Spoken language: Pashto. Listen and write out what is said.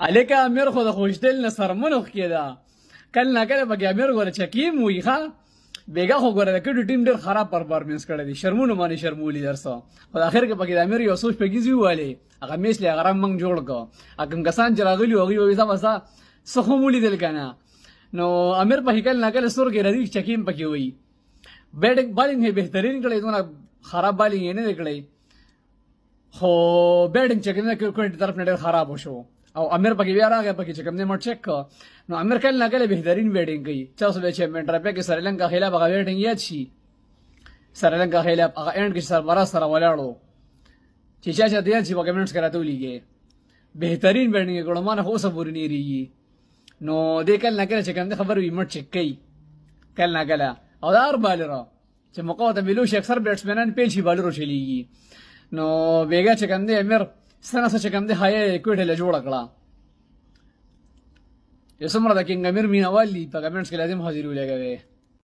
عليك امیر خو د خوشدل نه سرمنوخ کېده کله نه کله پکې امیر ګوره چکیم وي ښه بیګا خو ګوره د کډو ټیم ډېر خراب پرفارمنس کړی دی شرمونه باندې شرمولي درسه خو اخر کې پکې د امیر یو سوچ پکې ویوالی هغه میچ له هغه موږ جوړ کړو کوم کسان چې راغلي هغوی وایي ځه څه خو مو لیدل که نه نو امیر پکې کله نه کله سترګې ردي چکیم پکې وایي بالینګ یې بهترین کړی دونه خراب بالینګ یې نه دی کړی خو بیټینګ چې کوم کوینټ طرف نه ډېر خراب وشو او امیر پکې بیا راغی پکې چې کوم نه مټ چک نو امیر کله نه کله بهترین بیټینګ کوي 400 چیمپئن ټرافیک کې سریلانکا خلاف هغه بیټینګ یاد شي سریلانکا خلاف هغه اینډ کې سربراز سره ولاړو چې چا دیال شي په کمنټس کې راته ولیږي بهترین بیټینګ کړو ما نه خو صبر نه ریږي نو دې کله نه کله چې کوم خبر وي مټ چک کوي کله نه کله او دار بالر چې مقاومت ملوش اکثر بیټسمنان پیل شي بالر چلیږي نو بیګا چې کوم دی امیر سنه چې کوم دی هاي کوټه له جوړ کړه یو څومره د کینګ امیر مینوال دي په کمنټس کې لازم حاضر ولګوي